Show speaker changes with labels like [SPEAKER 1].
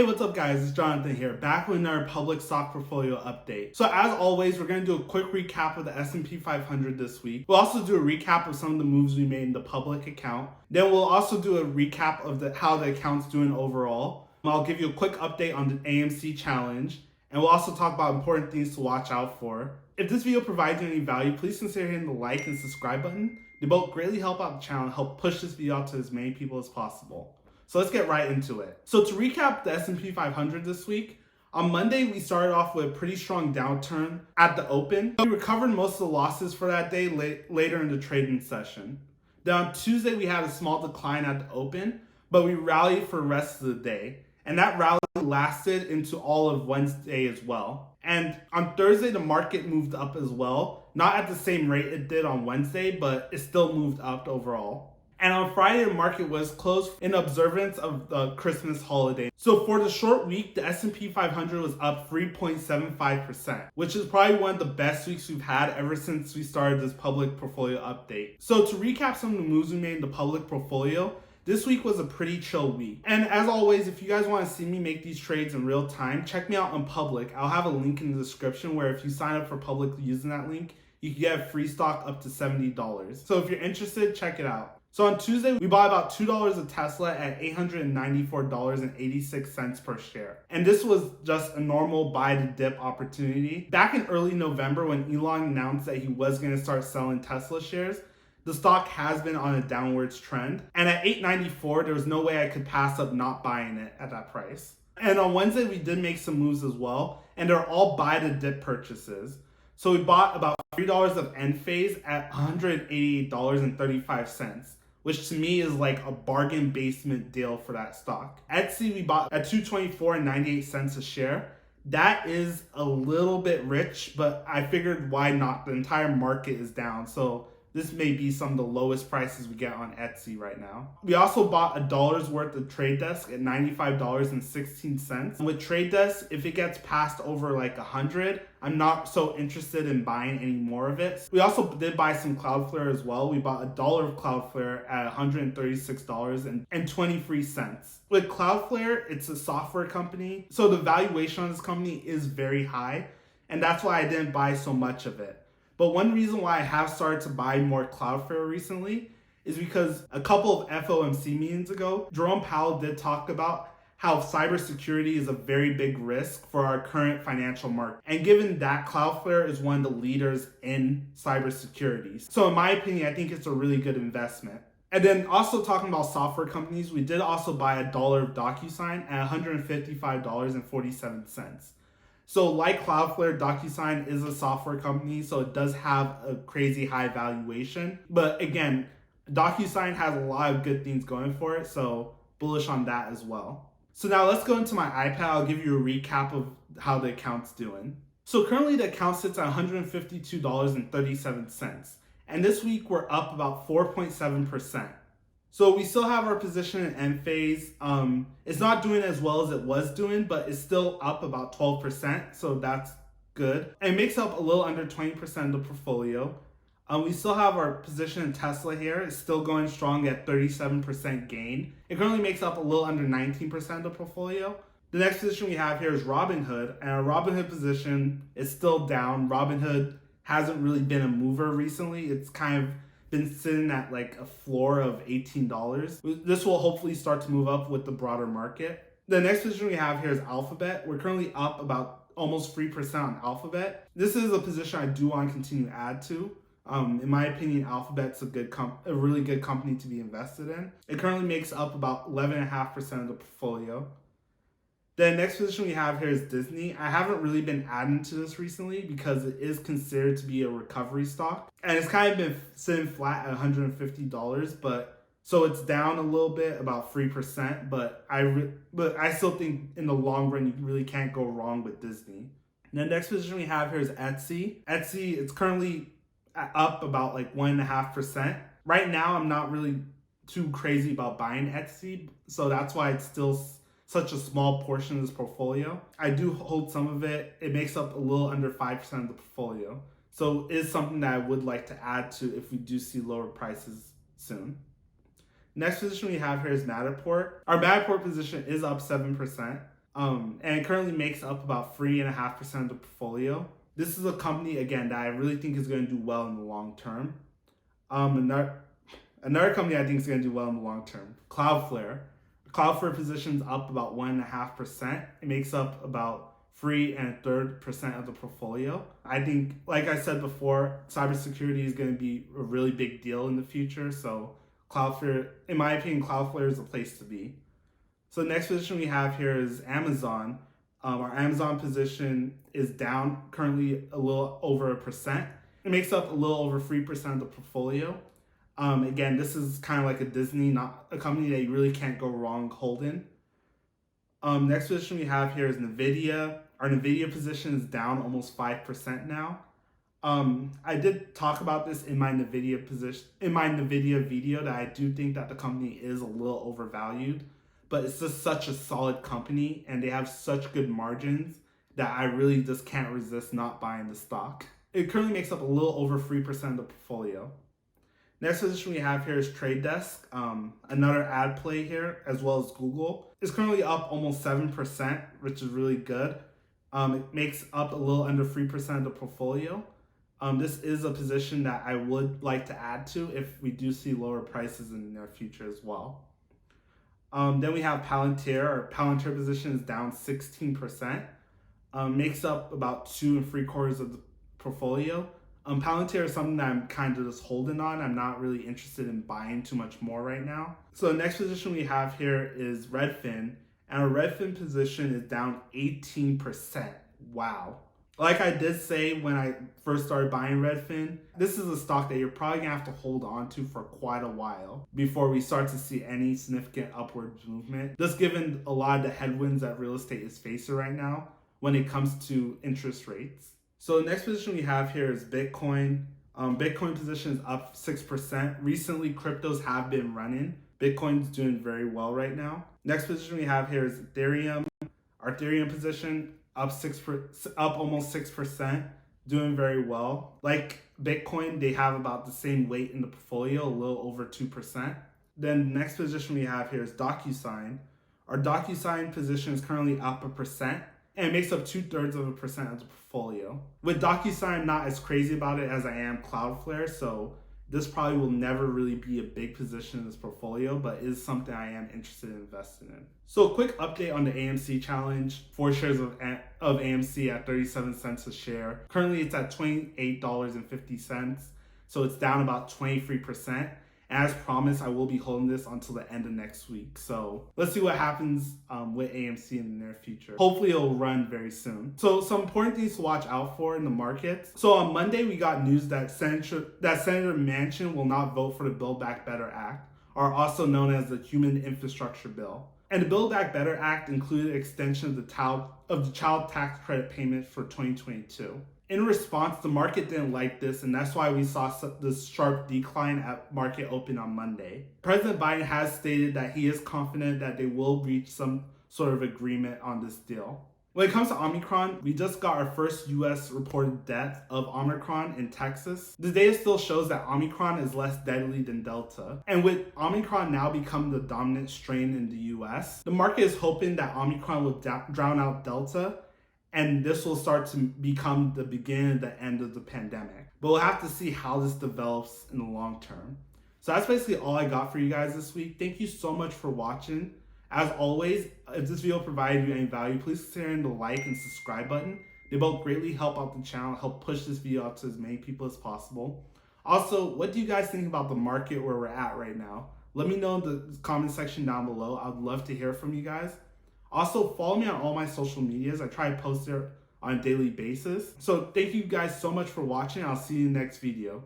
[SPEAKER 1] Hey, what's up guys? It's Jonathan here, back with our public stock portfolio update. So as always, we're going to do a quick recap of the S&P 500 this week. We'll also do a recap of some of the moves we made in the public account. Then we'll also do a recap of how the account's doing overall. I'll give you a quick update on the AMC challenge, and we'll also talk about important things to watch out for. If this video provides you any value, please consider hitting the like and subscribe button. They both greatly help out the channel and help push this video out to as many people as possible. So let's get right into it. So to recap the S&P 500 this week, on Monday, we started off with a pretty strong downturn at the open. We recovered most of the losses for that day later in the trading session. Then on Tuesday, we had a small decline at the open, but we rallied for the rest of the day. And that rally lasted into all of Wednesday as well. And on Thursday, the market moved up as well. Not at the same rate it did on Wednesday, but it still moved up overall. And on Friday, the market was closed in observance of the Christmas holiday. So for the short week, the S&P 500 was up 3.75%, which is probably one of the best weeks we've had ever since we started this public portfolio update. So to recap some of the moves we made in the public portfolio, this week was a pretty chill week. And as always, if you guys want to see me make these trades in real time, check me out on Public. I'll have a link in the description where if you sign up for Public using that link, you can get free stock up to $70. So if you're interested, check it out. So on Tuesday, we bought about $2 of Tesla at $894.86 per share. And this was just a normal buy to dip opportunity. Back in early November, when Elon announced that he was going to start selling Tesla shares, the stock has been on a downwards trend. And at $894, there was no way I could pass up not buying it at that price. And on Wednesday, we did make some moves as well. And they're all buy to dip purchases. So we bought about $3 of Enphase at $188.35. Which to me is like a bargain basement deal for that stock. Etsy we bought at $224.98 a share. That is a little bit rich, but I figured why not? The entire market is down, so this may be some of the lowest prices we get on Etsy right now. We also bought $1 worth of Trade Desk at $95.16. With Trade Desk, if it gets passed over like 100, I'm not so interested in buying any more of it. We also did buy some Cloudflare as well. We bought $1 of Cloudflare at $136.23. With Cloudflare, it's a software company, so the valuation on this company is very high, and that's why I didn't buy so much of it. But one reason why I have started to buy more Cloudflare recently is because a couple of FOMC meetings ago, Jerome Powell did talk about how cybersecurity is a very big risk for our current financial market. And given that, Cloudflare is one of the leaders in cybersecurity. So in my opinion, I think it's a really good investment. And then also talking about software companies, we did also buy $1 of DocuSign at $155.47. So like Cloudflare, DocuSign is a software company, so it does have a crazy high valuation. But again, DocuSign has a lot of good things going for it, so bullish on that as well. So now let's go into my iPad. I'll give you a recap of how the account's doing. So currently the account sits at $152.37. And this week we're up about 4.7%. So we still have our position in Enphase. It's not doing as well as it was doing, but it's still up about 12%, so that's good. And it makes up a little under 20% of the portfolio. We still have our position in Tesla here. It's still going strong at 37% gain. It currently makes up a little under 19% of the portfolio. The next position we have here is Robinhood, and our Robinhood position is still down. Robinhood hasn't really been a mover recently. It's kind of been sitting at like a floor of $18. This will hopefully start to move up with the broader market. The next position we have here is Alphabet. We're currently up about almost 3% on Alphabet. This is a position I do want to continue to add to. In my opinion, Alphabet's a really good company to be invested in. It currently makes up about 11.5% of the portfolio. The next position we have here is Disney. I haven't really been adding to this recently because it is considered to be a recovery stock. And it's kind of been sitting flat at $150, but so it's down a little bit, about 3%, but I still think in the long run, you really can't go wrong with Disney. The next position we have here is Etsy. Etsy, it's currently up about like 1.5%. Right now, I'm not really too crazy about buying Etsy, so that's why it's still such a small portion of this portfolio. I do hold some of it. It makes up a little under 5% of the portfolio. So it is something that I would like to add to if we do see lower prices soon. Next position we have here is Matterport. Our Matterport position is up 7%. And it currently makes up about 3.5% of the portfolio. This is a company, again, that I really think is going to do well in the long term. Another company I think is going to do well in the long term, Cloudflare. Cloudflare positions up about 1.5%. It makes up about 3.33% of the portfolio. I think, like I said before, cybersecurity is going to be a really big deal in the future. So Cloudflare, in my opinion, Cloudflare is a place to be. So the next position we have here is Amazon. Our Amazon position is down currently a little over 1%. It makes up a little over 3% of the portfolio. Again, this is kind of like a Disney, not a company that you really can't go wrong holding. Next position we have here is Nvidia. Our Nvidia position is down almost 5% now. I did talk about this in my Nvidia video that I do think that the company is a little overvalued, but it's just such a solid company and they have such good margins that I really just can't resist not buying the stock. It currently makes up a little over 3% of the portfolio. Next position we have here is Trade Desk, another ad play here, as well as Google. It's currently up almost 7%, which is really good. It makes up a little under 3% of the portfolio. This is a position that I would like to add to if we do see lower prices in the near future as well. Then we have Palantir. Our Palantir position is down 16%. Makes up about 2.75% of the portfolio. Palantir is something that I'm kind of just holding on. I'm not really interested in buying too much more right now. So the next position we have here is Redfin. And our Redfin position is down 18%. Wow. Like I did say when I first started buying Redfin, this is a stock that you're probably going to have to hold on to for quite a while before we start to see any significant upward movement. Just given a lot of the headwinds that real estate is facing right now when it comes to interest rates. So the next position we have here is Bitcoin. Bitcoin position is up 6%. Recently, cryptos have been running. Bitcoin's doing very well right now. Next position we have here is Ethereum. Our Ethereum position up almost 6%, doing very well. Like Bitcoin, they have about the same weight in the portfolio, a little over 2%. Then the next position we have here is DocuSign. Our DocuSign position is currently up 1%. And it makes up 2/3% of the portfolio. With DocuSign, I'm not as crazy about it as I am Cloudflare, so this probably will never really be a big position in this portfolio, but is something I am interested in investing in. So a quick update on the AMC challenge. 4 shares of AMC at 37 cents a share. Currently it's at $28.50, so it's down about 23%. As promised, I will be holding this until the end of next week. So let's see what happens with AMC in the near future. Hopefully it'll run very soon. So some important things to watch out for in the markets. So on Monday, we got news that Senator Manchin will not vote for the Build Back Better Act, or also known as the Human Infrastructure Bill. And the Build Back Better Act included extension of the child tax credit payment for 2022. In response, the market didn't like this, and that's why we saw this sharp decline at market open on Monday. President Biden has stated that he is confident that they will reach some sort of agreement on this deal. When it comes to Omicron, we just got our first US reported death of Omicron in Texas. The data still shows that Omicron is less deadly than Delta. And with Omicron now becoming the dominant strain in the US, the market is hoping that Omicron will drown out Delta, and this will start to become the beginning of the end of the pandemic. But we'll have to see how this develops in the long term. So that's basically all I got for you guys this week. Thank you so much for watching. As always, if this video provided you any value, please consider hitting the like and subscribe button. They both greatly help out the channel, help push this video out to as many people as possible. Also, what do you guys think about the market where we're at right now? Let me know in the comment section down below. I'd love to hear from you guys. Also, follow me on all my social medias. I try to post there on a daily basis. So thank you guys so much for watching. I'll see you in the next video.